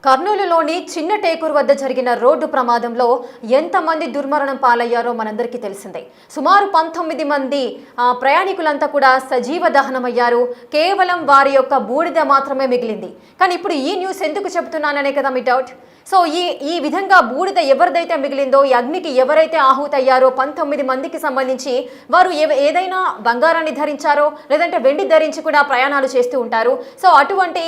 కర్నూలులోని చిన్న టేకూరు వద్ద జరిగిన రోడ్డు ప్రమాదంలో ఎంతమంది దుర్మరణం పాలయ్యారో మనందరికీ తెలిసిందే. సుమారు 19 మంది ప్రయాణికులంతా కూడా సజీవ దహనమయ్యారు. కేవలం వారి యొక్క బూడిద మాత్రమే మిగిలింది. కానీ ఇప్పుడు ఈ న్యూస్ ఎందుకు చెప్తున్నాననే కదా మీ డౌట్. సో ఈ విధంగా బూడిద ఎవరిదైతే మిగిలిందో, ఈ అగ్నికి ఎవరైతే ఆహుతయ్యారో 19 మందికి సంబంధించి వారు ఏదైనా బంగారాన్ని ధరించారో లేదంటే వెండి ధరించి కూడా ప్రయాణాలు చేస్తూ ఉంటారు. సో అటువంటి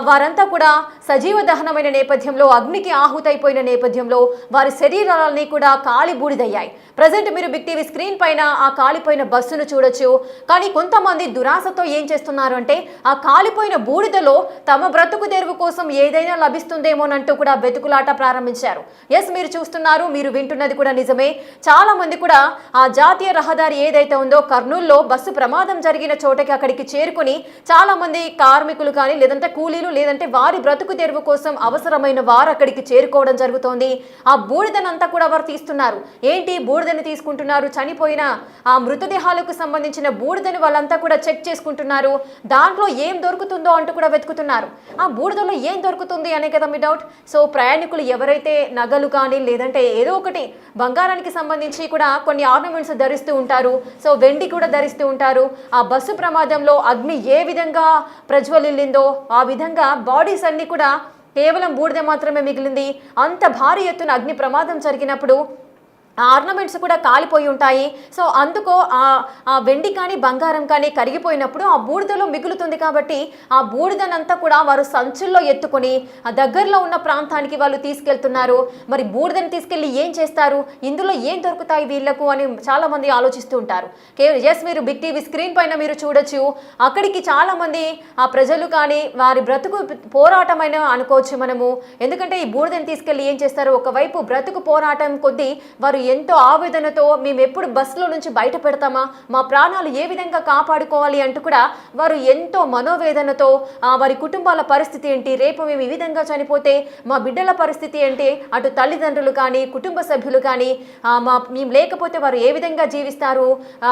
వారంతా కూడా సజీవ దహనమైన నేపథ్యంలో, అగ్నికి ఆహుతైపోయిన నేపథ్యంలో వారి శరీరాలని కూడా కాలి బూడిదయ్యాయి. ప్రజెంట్ మీరు బిగ్ టీవీ స్క్రీన్ పైన ఆ కాలిపోయిన బస్సును చూడొచ్చు. కానీ కొంతమంది దురాశతో ఏం చేస్తున్నారు అంటే, ఆ కాలిపోయిన బూడిదలో తమ బ్రతుకు తెరువు కోసం ఏదైనా లభిస్తుందేమోనంటూ కూడా వెతుకులాట ప్రారంభించారు. ఎస్, మీరు చూస్తున్నారు, మీరు వింటున్నది కూడా నిజమే. చాలా మంది కూడా ఆ జాతీయ రహదారి ఏదైతే ఉందో కర్నూలులో బస్సు ప్రమాదం జరిగిన చోటకి అక్కడికి చేరుకుని చాలా మంది కార్మికులు కానీ లేదంటే కూలీలు లేదంటే వారి బ్రతుకు తెరువు కోసం అవసరమైన వారు అక్కడికి చేరుకోవడం జరుగుతోంది. ఆ బూడిదనంతా కూడా వారు తీస్తున్నారు. ఏంటి బూడిదని తీసుకుంటున్నారు? చనిపోయిన ఆ మృతదేహాలకు సంబంధించిన బూడిదని వాళ్ళంతా కూడా చెక్ చేసుకుంటున్నారు. దాంట్లో ఏం దొరుకుతుందో అంటూ కూడా వెతుకుతున్నారు. ఆ బూడిదలో ఏం దొరుకుతుంది అనే కదా మీ డౌట్. సో ప్రయాణికులు ఎవరైతే నగలు కానీ లేదంటే ఏదో ఒకటి బంగారానికి సంబంధించి కూడా కొన్ని ఆర్నమెంట్స్ ధరిస్తూ ఉంటారు. సో వెండి కూడా ధరిస్తూ ఉంటారు. ఆ బస్సు ప్రమాదంలో అగ్ని ఏ విధంగా ప్రజ్వలిల్లిందో ఆ విధంగా బాడీస్ అన్ని కూడా కేవలం బూడిద మాత్రమే మిగిలింది. అంత భారీ ఎత్తున అగ్ని ప్రమాదం జరిగినప్పుడు ఆ ఆర్నమెంట్స్ కూడా కాలిపోయి ఉంటాయి. సో అందుకో ఆ వెండి కానీ బంగారం కానీ కరిగిపోయినప్పుడు ఆ బూడిదలో మిగులుతుంది. కాబట్టి ఆ బూడిదనంతా కూడా వారు సంచుల్లో ఎత్తుకొని ఆ దగ్గరలో ఉన్న ప్రాంతానికి వాళ్ళు తీసుకెళ్తున్నారు. మరి బూడిదని తీసుకెళ్ళి ఏం చేస్తారు? ఇందులో ఏం దొరుకుతాయి వీళ్లకు అని చాలా మంది ఆలోచిస్తూ ఉంటారు. ఎస్, మీరు బిగ్ టీవీ స్క్రీన్ పైన మీరు చూడొచ్చు. అక్కడికి చాలా మంది ఆ ప్రజలు కానీ వారి బ్రతుకు పోరాటమైన అనుకోవచ్చు మనము. ఎందుకంటే ఈ బూడిదని తీసుకెళ్ళి ఏం చేస్తారు? ఒకవైపు బ్రతుకు పోరాటం కొద్దీ వారు ఎంతో ఆవేదనతో మేము ఎప్పుడు బస్సులో నుంచి బయట పెడతామా, మా ప్రాణాలు ఏ విధంగా కాపాడుకోవాలి అంటూ కూడా వారు ఎంతో మనోవేదనతో వారి కుటుంబాల పరిస్థితి ఏంటి, రేపు మేము ఈ విధంగా చనిపోతే మా బిడ్డల పరిస్థితి ఏంటి, అటు తల్లిదండ్రులు కానీ కుటుంబ సభ్యులు కానీ మేము లేకపోతే వారు ఏ విధంగా జీవిస్తారు.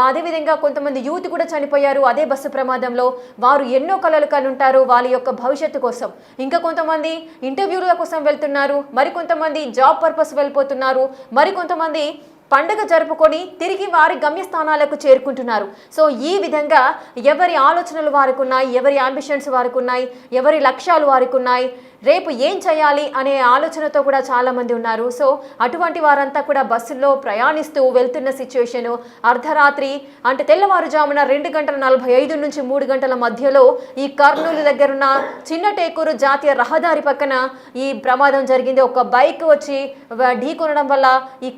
అదేవిధంగా కొంతమంది యూత్ కూడా చనిపోయారు అదే బస్సు ప్రమాదంలో. వారు ఎన్నో కలలు కనుంటారు వాళ్ళ యొక్క భవిష్యత్తు కోసం. ఇంకా కొంతమంది ఇంటర్వ్యూల కోసం వెళ్తున్నారు, మరికొంతమంది జాబ్ పర్పస్ వెళ్ళిపోతున్నారు, మరికొంతమంది పండుగ జరుపుకొని తిరిగి వారి గమ్యస్థానాలకు చేరుకుంటున్నారు. సో ఈ విధంగా ఎవరి ఆలోచనలు వారికి ఉన్నాయి, ఎవరి అంబిషన్స్ వారికి ఉన్నాయి, ఎవరి లక్ష్యాలు వారికి ఉన్నాయి, రేపు ఏం చేయాలి అనే ఆలోచనతో కూడా చాలామంది ఉన్నారు. సో అటువంటి వారంతా కూడా బస్సుల్లో ప్రయాణిస్తూ వెళ్తున్న సిచ్యువేషను. అర్ధరాత్రి అంటే తెల్లవారుజామున 2:45 నుంచి 3 గంటల మధ్యలో ఈ కర్నూలు దగ్గరున్న చిన్న టేకూరు జాతీయ రహదారి పక్కన ఈ ప్రమాదం జరిగింది. ఒక బైక్ వచ్చి ఢీకొనడం వల్ల ఈ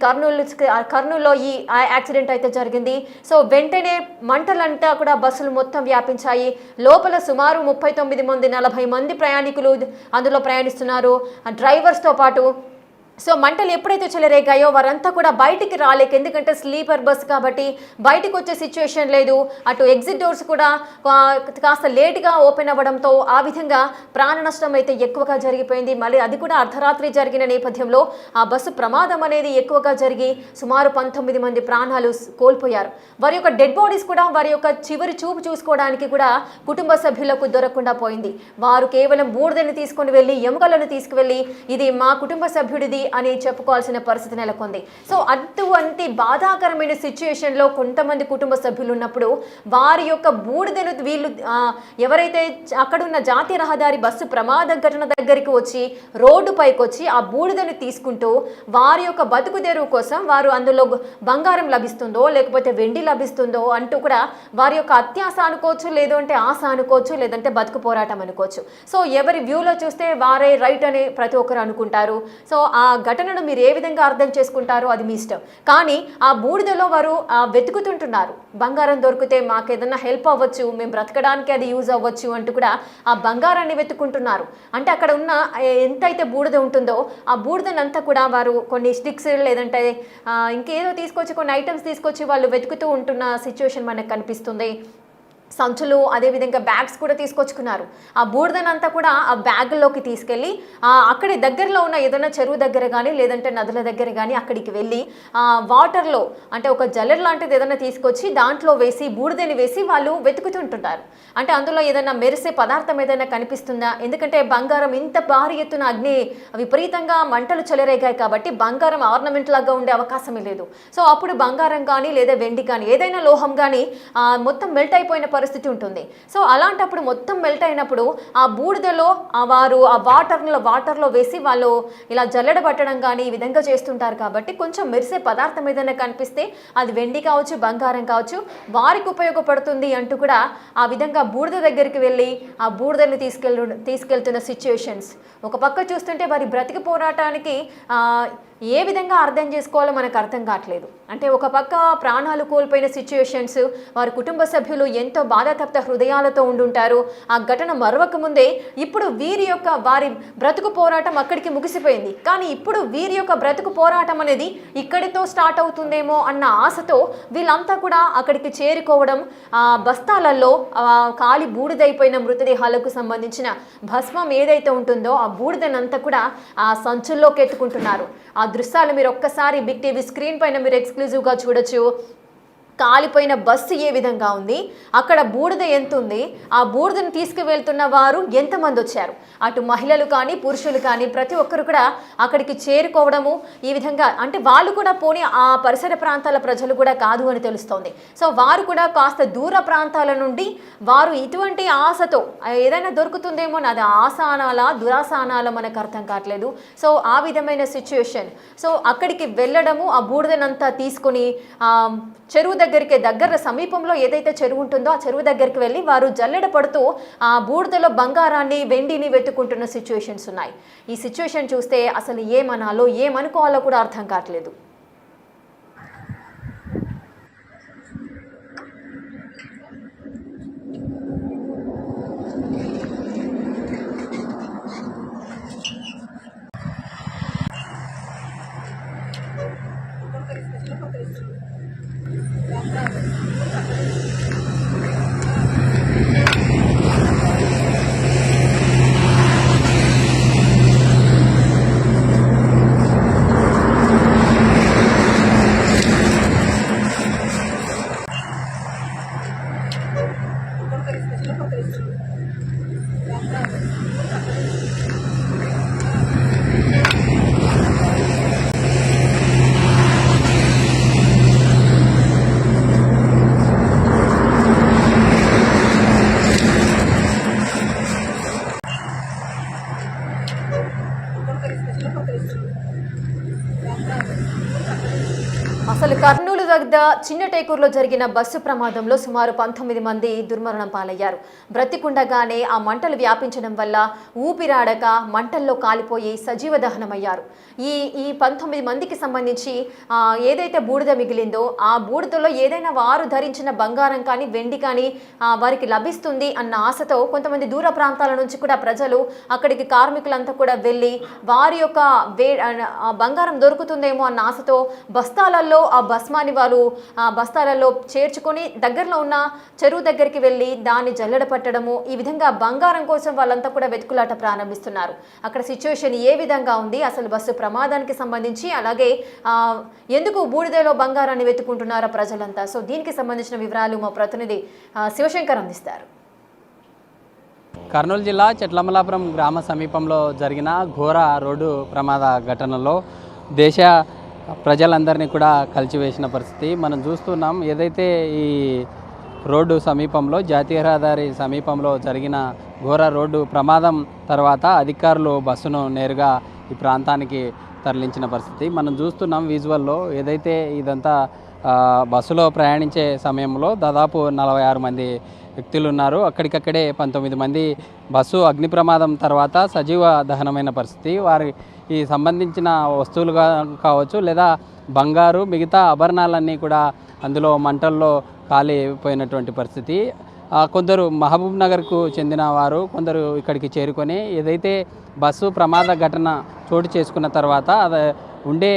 కర్నూలులో ఈ యాక్సిడెంట్ అయితే జరిగింది. సో వెంటనే మంటలంతా కూడా బస్సులు మొత్తం వ్యాపించాయి. లోపల సుమారు 39 మంది 40 మంది ప్రయాణికులు అందులో ప్రయాణిస్తున్నారు, డ్రైవర్స్తో పాటు. సో మంటలు ఎప్పుడైతే చెలరేగాయో వారంతా కూడా బయటికి రాలేక, ఎందుకంటే స్లీపర్ బస్ కాబట్టి బయటకు వచ్చే సిచ్యువేషన్ లేదు. అటు ఎగ్జిట్ డోర్స్ కూడా కాస్త లేట్గా ఓపెన్ అవ్వడంతో ఆ విధంగా ప్రాణ నష్టం అయితే ఎక్కువగా జరిగిపోయింది. మళ్ళీ అది కూడా అర్ధరాత్రి జరిగిన నేపథ్యంలో ఆ బస్సు ప్రమాదం అనేది ఎక్కువగా జరిగి సుమారు 19 మంది ప్రాణాలు కోల్పోయారు. వారి యొక్క డెడ్ బాడీస్ కూడా వారి యొక్క చివరి చూపు చూసుకోవడానికి కూడా కుటుంబ సభ్యులకు దొరకకుండా పోయింది. వారు కేవలం బూడిదని తీసుకుని వెళ్ళి ఎముకలను తీసుకువెళ్ళి ఇది మా కుటుంబ సభ్యుడిది అని చెప్పుకోవాల్సిన పరిస్థితి నెలకొంది. సో అటువంటి బాధాకరమైన సిచ్యుయేషన్లో కొంతమంది కుటుంబ సభ్యులు ఉన్నప్పుడు వారి యొక్క బూడిదను వీళ్ళు ఎవరైతే అక్కడున్న జాతీయ రహదారి బస్సు ప్రమాద ఘటన దగ్గరికి వచ్చి రోడ్డు పైకి వచ్చి ఆ బూడిదను తీసుకుంటూ వారి యొక్క బతుకు తెరువు కోసం వారు అందులో బంగారం లభిస్తుందో లేకపోతే వెండి లభిస్తుందో అంటూ కూడా వారి యొక్క అత్యాశ అనుకోవచ్చు, లేదంటే ఆశ అనుకోవచ్చు, లేదంటే బతుకు పోరాటం అనుకోవచ్చు. సో ఎవరి వ్యూలో చూస్తే వారే రైట్ అని ప్రతి ఒక్కరు అనుకుంటారు. సో ఆ ఘటనను మీరు ఏ విధంగా అర్థం చేసుకుంటారో అది మీ ఇష్టం. కానీ ఆ బూడిదలో వారు వెతుకుతుంటున్నారు. బంగారం దొరికితే మాకు ఏదన్నా హెల్ప్ అవ్వచ్చు, మేము బ్రతకడానికి అది యూజ్ అవ్వచ్చు అంటూ కూడా ఆ బంగారాన్ని వెతుకుంటున్నారు. అంటే అక్కడ ఉన్న ఎంతైతే బూడిద ఉంటుందో ఆ బూడిదనంతా కూడా వారు కొన్ని స్టిక్స్ లేదంటే ఇంకేదో తీసుకొచ్చి కొన్ని ఐటమ్స్ తీసుకొచ్చి వాళ్ళు వెతుకుతూ ఉంటున్న సిచ్యువేషన్ మనకు కనిపిస్తుంది. సంచులు అదేవిధంగా బ్యాగ్స్ కూడా తీసుకొచ్చుకున్నారు. ఆ బూడిదనంతా కూడా ఆ బ్యాగుల్లోకి తీసుకెళ్ళి అక్కడి దగ్గరలో ఉన్న ఏదైనా చెరువు దగ్గర కానీ లేదంటే నదుల దగ్గర కానీ అక్కడికి వెళ్ళి వాటర్లో అంటే ఒక జల్లెడ లాంటిది ఏదైనా తీసుకొచ్చి దాంట్లో వేసి బూడిదని వేసి వాళ్ళు వెతుకుతుంటుంటారు. అంటే అందులో ఏదైనా మెరిసే పదార్థం ఏదైనా కనిపిస్తుందా, ఎందుకంటే బంగారం ఇంత భారీ ఎత్తున అగ్ని విపరీతంగా మంటలు చెలరేగాయి కాబట్టి బంగారం ఆర్నమెంట్ లాగా ఉండే అవకాశమే లేదు. సో అప్పుడు బంగారం కానీ లేదా వెండి కానీ ఏదైనా లోహం కానీ మొత్తం మెల్ట్ అయిపోయిన పరిస్థితి ఉంటుంది. సో అలాంటప్పుడు మొత్తం మెల్ట్ అయినప్పుడు ఆ బూడిదలో వారు ఆ వాటర్లో వేసి వాళ్ళు ఇలా జల్లెడ పట్టడం కానీ ఈ విధంగా చేస్తుంటారు. కాబట్టి కొంచెం మెరిసే పదార్థం ఏదైనా కనిపిస్తే అది వెండి కావచ్చు బంగారం కావచ్చు వారికి ఉపయోగపడుతుంది అంటూ కూడా ఆ విధంగా బూడిద దగ్గరికి వెళ్ళి ఆ బూడిదని తీసుకెళ్తున్న సిచ్యుయేషన్స్ ఒక పక్క చూస్తుంటే వారి బ్రతికి పోరాటానికి ఏ విధంగా అర్థం చేసుకోవాలో మనకు అర్థం కావట్లేదు. అంటే ఒక పక్క ప్రాణాలు కోల్పోయిన సిచ్యుయేషన్స్, వారి కుటుంబ సభ్యులు ఎంతో బాధాతప్త హృదయాలతో ఉండుంటారు. ఆ ఘటన మరవక ముందే ఇప్పుడు వారి బ్రతుకు పోరాటం అక్కడికి ముగిసిపోయింది. కానీ ఇప్పుడు వీరి యొక్క బ్రతుకు పోరాటం అనేది ఇక్కడితో స్టార్ట్ అవుతుందేమో అన్న ఆశతో వీళ్ళంతా కూడా అక్కడికి చేరుకోవడం, బస్తాలలో కాలి బూడిదైపోయిన మృతదేహాలకు సంబంధించిన భస్మం ఏదైతే ఉంటుందో ఆ బూడిదనంతా కూడా ఆ సంచుల్లోకి ఎత్తుకుంటున్నారు. ఆ దృశ్యాలు మీరు ఒక్కసారి బిగ్ టీవీ స్క్రీన్ పైన మీరు ఎక్స్క్లూజివ్గా చూడొచ్చు. కాలిపోయిన బస్సు ఏ విధంగా ఉంది, అక్కడ బూడిద ఎంత ఉంది, ఆ బూడిదను తీసుకువెళ్తున్న వారు ఎంతమంది వచ్చారు, అటు మహిళలు కానీ పురుషులు కానీ ప్రతి ఒక్కరు కూడా అక్కడికి చేరుకోవడము ఈ విధంగా. అంటే వాళ్ళు కూడా పోనీ ఆ పరిసర ప్రాంతాల ప్రజలు కూడా కాదు అని తెలుస్తోంది. సో వారు కూడా కాస్త దూర ప్రాంతాల నుండి వారు ఇటువంటి ఆశతో ఏదైనా దొరుకుతుందేమో, అది ఆశానాలా దురాశానాలా మనకు అర్థం కావట్లేదు. సో ఆ విధమైన సిచ్యుయేషన్. సో అక్కడికి వెళ్ళడము, ఆ బూడిదనంతా తీసుకొని చెరువు దగ్గర సమీపంలో ఏదైతే చెరువు ఉంటుందో ఆ చెరువు దగ్గరికి వెళ్ళి వారు జల్లెడ పడుతూ ఆ బూడిదలో బంగారాన్ని వెండిని వెతుకుంటున్న సిచ్యువేషన్స్ ఉన్నాయి. ఈ సిచ్యువేషన్ చూస్తే అసలు ఏమనాలో ఏమనుకోవాలో కూడా అర్థం కావట్లేదు. అసలు కర్నూలు వద్ద చిన్నటేకూరులో జరిగిన బస్సు ప్రమాదంలో సుమారు 19 మంది దుర్మరణం పాలయ్యారు. బ్రతికుండగానే ఆ మంటలు వ్యాపించడం వల్ల ఊపిరాడక మంటల్లో కాలిపోయి సజీవ దహనమయ్యారు. ఈ 19 మందికి సంబంధించి ఏదైతే బూడిద మిగిలిందో ఆ బూడిదలో ఏదైనా వారు ధరించిన బంగారం కానీ వెండి కానీ వారికి లభిస్తుంది అన్న ఆశతో కొంతమంది దూర ప్రాంతాల నుంచి కూడా ప్రజలు అక్కడికి కార్మికులంతా కూడా వెళ్ళి వారి యొక్క బంగారం దొరుకుతుందేమో అన్న ఆశతో బస్తాలలో ఆ భస్మాన్ని వారు బస్తాలలో చేర్చుకొని దగ్గరలో ఉన్న చెరువు దగ్గరికి వెళ్ళి దాన్ని జల్లెడ పట్టడము ఈ విధంగా బంగారం కోసం వాళ్ళంతా కూడా వెతుకులాట ప్రారంభిస్తున్నారు. అక్కడ సిచ్యువేషన్ ఏ విధంగా ఉంది, అసలు బస్సు ప్రమాదానికి సంబంధించి అలాగే ఎందుకు బూడిదలో బంగారాన్ని వెతుకుంటున్నారో ప్రజలంతా, సో దీనికి సంబంధించిన వివరాలు మా ప్రతినిధి శివశంకర్ అందిస్తారు. కర్నూలు జిల్లా చెట్లమలాపురం గ్రామ సమీపంలో జరిగిన ఘోర రోడ్డు ప్రమాద ఘటనలో దేశ ప్రజలందరినీ కూడా కలిచివేసిన పరిస్థితి మనం చూస్తున్నాం. ఏదైతే ఈ రోడ్డు సమీపంలో జాతీయ రహదారి సమీపంలో జరిగిన ఘోర రోడ్డు ప్రమాదం తర్వాత అధికారులు బస్సును నేరుగా ఈ ప్రాంతానికి తరలించిన పరిస్థితి మనం చూస్తున్నాం విజువల్లో. ఏదైతే ఇదంతా బస్సులో ప్రయాణించే సమయంలో దాదాపు 46 మంది వ్యక్తులు ఉన్నారు. అక్కడికక్కడే 19 మంది బస్సు అగ్ని ప్రమాదం తర్వాత సజీవ దహనమైన పరిస్థితి. వారి ఈ సంబంధించిన వస్తువులు కావచ్చు లేదా బంగారు మిగతా ఆభరణాలన్నీ కూడా అందులో మంటల్లో కాలిపోయినటువంటి పరిస్థితి. కొందరు మహబూబ్ నగర్కు చెందిన వారు కొందరు ఇక్కడికి చేరుకొని ఏదైతే బస్సు ప్రమాద ఘటన చోటు చేసుకున్న తర్వాత అది ఉండే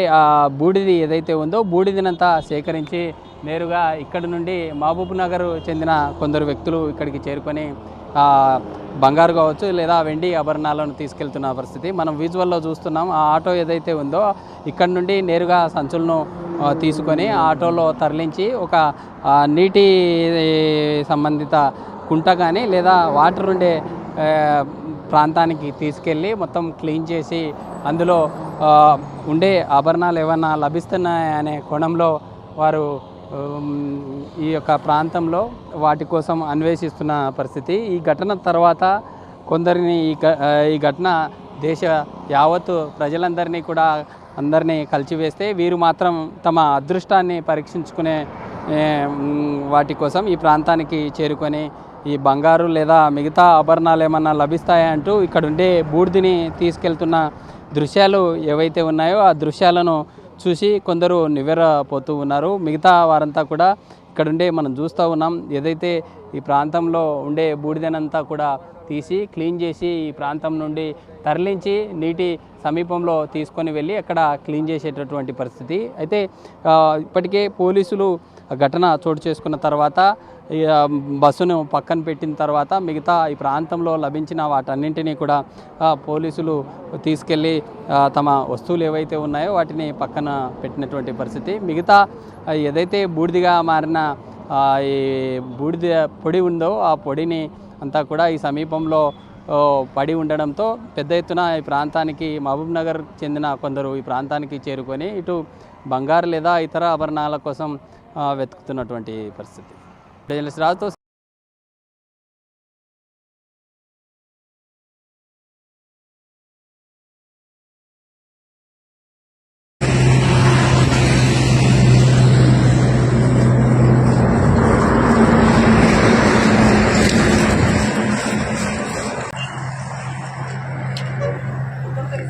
బూడిది ఏదైతే ఉందో బూడిదినంతా సేకరించి నేరుగా ఇక్కడ నుండి మహబూబ్ నగర్ చెందిన కొందరు వ్యక్తులు ఇక్కడికి చేరుకొని బంగారు కావచ్చు లేదా వెండి ఆభరణాలను తీసుకెళ్తున్న పరిస్థితి మనం విజువల్లో చూస్తున్నాం. ఆ ఆటో ఏదైతే ఉందో ఇక్కడ నుండి నేరుగా సంచులను తీసుకొని ఆటోలో తరలించి ఒక నీటి సంబంధిత కుంట కానీ లేదా వాటర్ ఉండే ప్రాంతానికి తీసుకెళ్ళి మొత్తం క్లీన్ చేసి అందులో ఉండే ఆభరణాలు ఏమన్నా లభిస్తున్నాయనే కోణంలో వారు ఈ యొక్క ప్రాంతంలో వాటి కోసం అన్వేషిస్తున్న పరిస్థితి. ఈ ఘటన తర్వాత కొందరిని ఈ ఘటన దేశ యావత్తు ప్రజలందరినీ కూడా అందరినీ కలిచివేస్తే వీరు మాత్రం తమ అదృష్టాన్ని పరీక్షించుకునే వాటి కోసం ఈ ప్రాంతానికి చేరుకొని ఈ బంగారు లేదా మిగతా ఆభరణాలు ఏమన్నా లభిస్తాయంటూ ఇక్కడ ఉండే బూడిదని తీసుకెళ్తున్న దృశ్యాలు ఏవైతే ఉన్నాయో ఆ దృశ్యాలను చూసి కొందరు నివ్వెరపోతూ ఉన్నారు. మిగతా వారంతా కూడా ఇక్కడ ఉండే మనం చూస్తూ ఉన్నాం. ఏదైతే ఈ ప్రాంతంలో ఉండే బూడిదనంతా కూడా తీసి క్లీన్ చేసి ఈ ప్రాంతం నుండి తరలించి నీటి సమీపంలో తీసుకొని వెళ్ళి అక్కడ క్లీన్ చేసేటటువంటి పరిస్థితి. అయితే ఇప్పటికే పోలీసులు ఘటన చోటు చేసుకున్న తర్వాత బస్సును పక్కన పెట్టిన తర్వాత మిగతా ఈ ప్రాంతంలో లభించిన వాటన్నింటినీ కూడా పోలీసులు తీసుకెళ్ళి తమ వస్తువులు ఏవైతే ఉన్నాయో వాటిని పక్కన పెట్టినటువంటి పరిస్థితి. మిగతా ఏదైతే బూడిదిగా మారిన ఈ బూడిద పొడి ఉందో ఆ పొడిని అంతా కూడా ఈ సమీపంలో పడి ఉండడంతో పెద్ద ఎత్తున ఈ ప్రాంతానికి మహబూబ్ నగర్ చెందిన కొందరు ఈ ప్రాంతానికి చేరుకొని ఇటు బంగారు లేదా ఇతర ఆభరణాల కోసం వెతుకుతున్నటువంటి పరిస్థితి. రాజుతో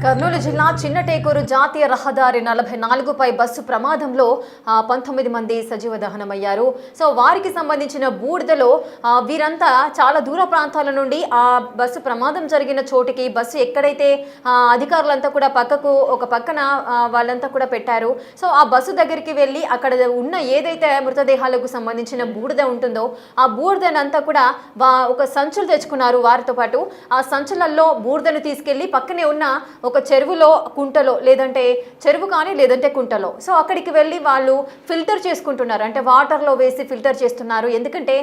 కర్నూలు జిల్లా చిన్నటేకూరు జాతీయ రహదారి 44పై బస్సు ప్రమాదంలో 19 మంది సజీవ దహనమయ్యారు. సో వారికి సంబంధించిన బూడిదలో వీరంతా చాలా దూర ప్రాంతాల నుండి ఆ బస్సు ప్రమాదం జరిగిన చోటికి బస్సు ఎక్కడైతే అధికారులంతా కూడా ఒక పక్కన వాళ్ళంతా కూడా పెట్టారు. సో ఆ బస్సు దగ్గరికి వెళ్ళి అక్కడ ఉన్న ఏదైతే మృతదేహాలకు సంబంధించిన బూడిద ఉంటుందో ఆ బూడిదనంతా కూడా ఒక సంచులు తెచ్చుకున్నారు. వారితో పాటు ఆ సంచులలో బూడిదను తీసుకెళ్లి పక్కనే ఉన్న ఒక చెరువులో కుంటలో లేదంటే చెరువు కానీ లేదంటే కుంటలో సో అక్కడికి వెళ్ళి వాళ్ళు ఫిల్టర్ చేసుకుంటున్నారు. అంటే వాటర్లో వేసి ఫిల్టర్ చేస్తున్నారు. ఎందుకంటే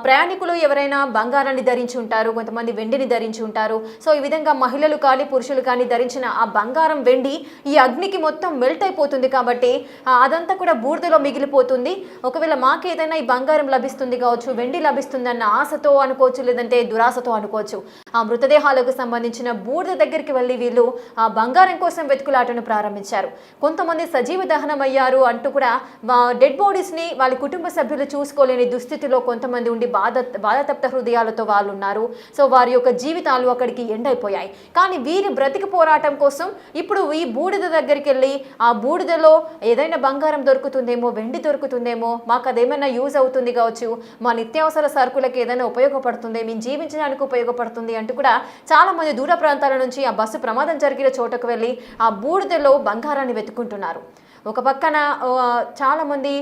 ప్రయాణికులు ఎవరైనా బంగారాన్ని ధరించి ఉంటారు, కొంతమంది వెండిని ధరించి ఉంటారు. సో ఈ విధంగా మహిళలు కానీ పురుషులు కానీ ధరించిన ఆ బంగారం వెండి ఈ అగ్నికి మొత్తం మెల్ట్ అయిపోతుంది కాబట్టి అదంతా కూడా బూడిదలో మిగిలిపోతుంది. ఒకవేళ మాకేదైనా ఈ బంగారం లభిస్తుంది కావచ్చు, వెండి లభిస్తుంది అన్న ఆశతో అనుకోవచ్చు, లేదంటే దురాశతో అనుకోవచ్చు. ఆ మృతదేహాలకు సంబంధించిన బూడిద దగ్గరికి వెళ్ళి వీళ్ళు ఆ బంగారం కోసం వెతుకులాటను ప్రారంభించారు. కొంతమంది సజీవ దహనం అయ్యారు అంటూ కూడా డెడ్ బాడీస్ ని వాళ్ళ కుటుంబ సభ్యులు చూసుకోలేని దుస్థితిలో కొంతమంది ఉండి బాధతప్త హృదయాలతో వాళ్ళు ఉన్నారు. సో వారి యొక్క జీవితాలు అక్కడికి ఎండైపోయాయి. కానీ వీరి బ్రతికి పోరాటం కోసం ఇప్పుడు ఈ బూడిద దగ్గరికి వెళ్ళి ఆ బూడిదలో ఏదైనా బంగారం దొరుకుతుందేమో, వెండి దొరుకుతుందేమో, మాకు అదేమైనా యూజ్ అవుతుంది కావచ్చు, మా నిత్యావసర సరుకులకు ఏదైనా ఉపయోగపడుతుంది, మేము జీవించడానికి ఉపయోగపడుతుంది అంటూ కూడా చాలా మంది దూర ప్రాంతాల నుంచి ఆ బస్సు ప్రమాదం జరిగిన చోటకు వెళ్ళి ఆ బూడిదలో బంగారాన్ని వెతుకుంటున్నారు. ఒక పక్కన చాలామంది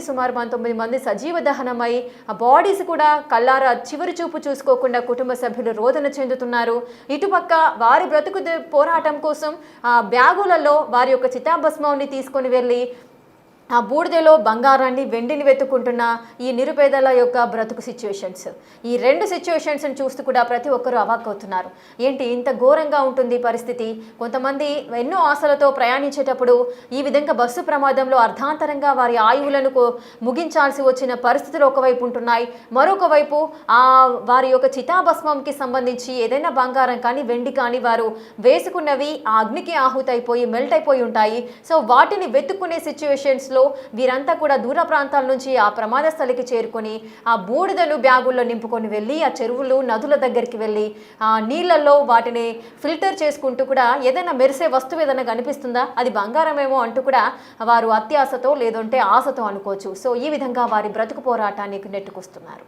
సుమారు 19 మంది సజీవ దహనమై ఆ బాడీస్ కూడా కళ్ళారా చివరి చూపు చూసుకోకుండా కుటుంబ సభ్యులు రోదన చెందుతున్నారు. ఇటుపక్క వారి బ్రతుకు పోరాటం కోసం ఆ బ్యాగులలో వారి యొక్క చితాభస్మాన్ని తీసుకొని వెళ్ళి ఆ బూడిదలో బంగారాన్ని వెండిని వెతుక్కుంటున్న ఈ నిరుపేదల యొక్క బ్రతుకు సిచ్యువేషన్స్, ఈ రెండు సిచ్యువేషన్స్ని చూస్తూ కూడా ప్రతి ఒక్కరూ అవాక్కవుతున్నారు. ఏంటి ఇంత ఘోరంగా ఉంటుంది పరిస్థితి? కొంతమంది ఎన్నో ఆశలతో ప్రయాణించేటప్పుడు ఈ విధంగా బస్సు ప్రమాదంలో అర్ధాంతరంగా వారి ఆయువులను ముగించాల్సి వచ్చిన పరిస్థితులు ఒకవైపు ఉంటున్నాయి. మరొక వైపు వారి యొక్క చితాభస్మంకి సంబంధించి ఏదైనా బంగారం కానీ వెండి కానీ వారు వేసుకున్నవి ఆ అగ్నికి ఆహుతైపోయి మెల్ట్ అయిపోయి ఉంటాయి. సో వాటిని వెతుక్కునే సిచ్యువేషన్స్లో వీరంతా కూడా దూర ప్రాంతాల నుంచి ఆ ప్రమాద స్థలికి చేరుకొని ఆ బూడిదను బ్యాగుల్లో నింపుకొని వెళ్ళి ఆ చెరువులు నదుల దగ్గరికి వెళ్ళి ఆ నీళ్ళల్లో వాటిని ఫిల్టర్ చేసుకుంటూ కూడా ఏదైనా మెరిసే వస్తువు ఏదైనా కనిపిస్తుందా, అది బంగారమేమో అంటూ కూడా వారు అత్యాశతో లేదంటే ఆశతో అనుకోవచ్చు. సో ఈ విధంగా వారి బ్రతుకు పోరాటానికి నెట్టుకొస్తున్నారు.